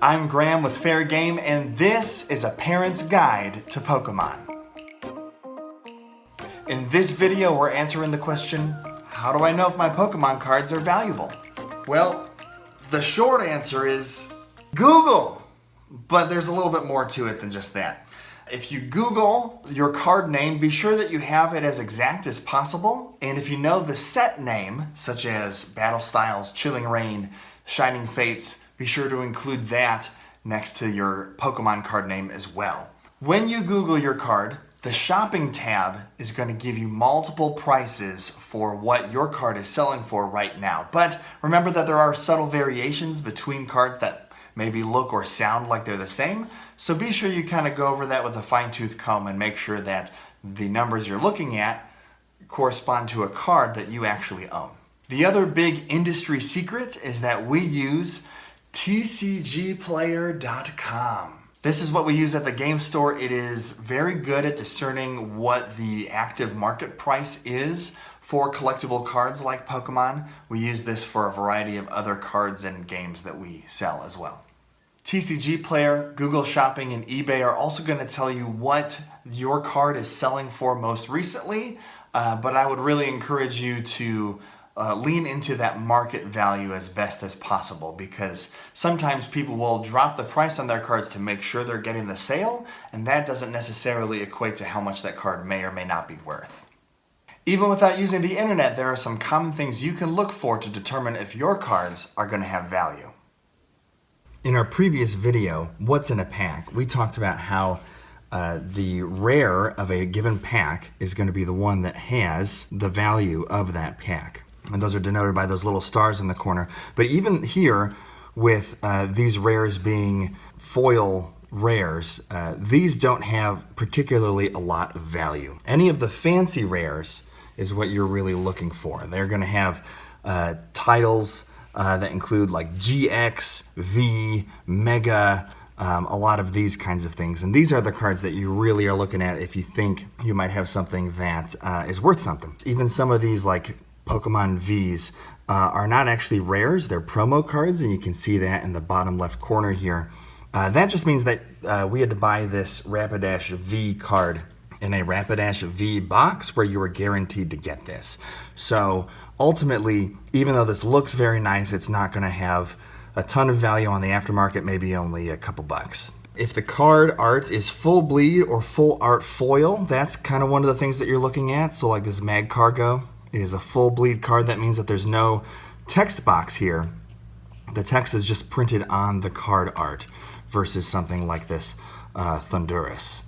I'm Graham with Fair Game, and this is a parent's guide to Pokemon. In this video, we're answering the question, how do I know if my Pokemon cards are valuable? Well, the short answer is Google, but there's a little bit more to it than just that. If you Google your card name, be sure that you have it as exact as possible. And if you know the set name, such as Battle Styles, Chilling Reign, Shining Fates, be sure to include that next to your Pokemon card name as well. When you Google your card, the shopping tab is going to give you multiple prices for what your card is selling for right now. But remember that there are subtle variations between cards that maybe look or sound like they're the same. So be sure you kind of go over that with a fine-tooth comb and make sure that the numbers you're looking at correspond to a card that you actually own. The other big industry secret is that we use TCGplayer.com. This is what we use at the game store. It is very good at discerning what the active market price is for collectible cards like Pokemon. We use this for a variety of other cards and games that we sell as well. TCG Player, Google Shopping, and eBay are also going to tell you what your card is selling for most recently, but I would really encourage you to lean into that market value as best as possible, because sometimes people will drop the price on their cards to make sure they're getting the sale, and that doesn't necessarily equate to how much that card may or may not be worth. Even without using the internet, there are some common things you can look for to determine if your cards are going to have value. In our previous video, What's in a Pack, we talked about how the rare of a given pack is going to be the one that has the value of that pack. And those are denoted by those little stars in the corner. But even here, with these rares being foil rares, these don't have particularly a lot of value. Any of the fancy rares is what you're really looking for. They're going to have titles that include like GX, V, Mega, a lot of these kinds of things. And these are the cards that you really are looking at if you think you might have something that is worth something. Even some of these like Pokemon Vs are not actually rares, they're promo cards, and you can see that in the bottom left corner here. That just means that we had to buy this Rapidash V card in a Rapidash V box where you were guaranteed to get this. So ultimately, even though this looks very nice, it's not going to have a ton of value on the aftermarket, maybe only a couple bucks. If the card art is full bleed or full art foil, that's kind of one of the things that you're looking at. So like this Mag Cargo is a full bleed card. That means that there's no text box here. The text is just printed on the card art versus something like this Thundurus.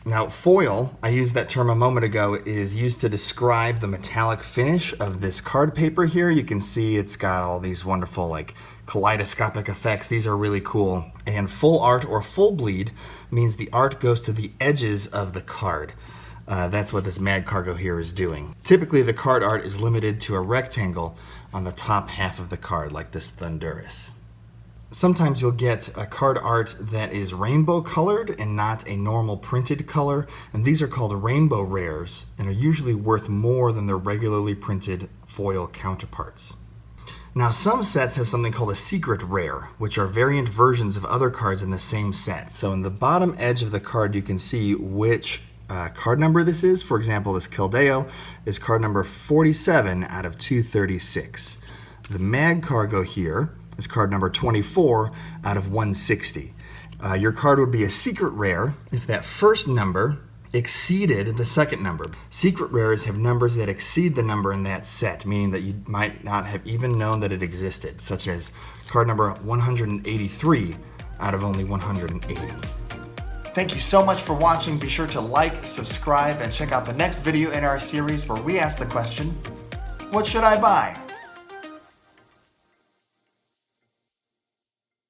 Now foil, I used that term a moment ago, is used to describe the metallic finish of this card paper here. You can see it's got all these wonderful like kaleidoscopic effects. These are really cool. And full art or full bleed means the art goes to the edges of the card. That's what this Mag Cargo here is doing. Typically the card art is limited to a rectangle on the top half of the card, like this Thundurus. Sometimes you'll get a card art that is rainbow colored and not a normal printed color, and these are called rainbow rares and are usually worth more than their regularly printed foil counterparts. Now some sets have something called a secret rare, which are variant versions of other cards in the same set. So in the bottom edge of the card you can see which card number this is. For example, this Keldeo is card number 47 out of 236. The Mag Cargo here is card number 24 out of 160. Your card would be a secret rare if that first number exceeded the second number. Secret rares have numbers that exceed the number in that set, meaning that you might not have even known that it existed, such as card number 183 out of only 180. Thank you so much for watching. Be sure to like, subscribe, and check out the next video in our series where we ask the question, what should I buy?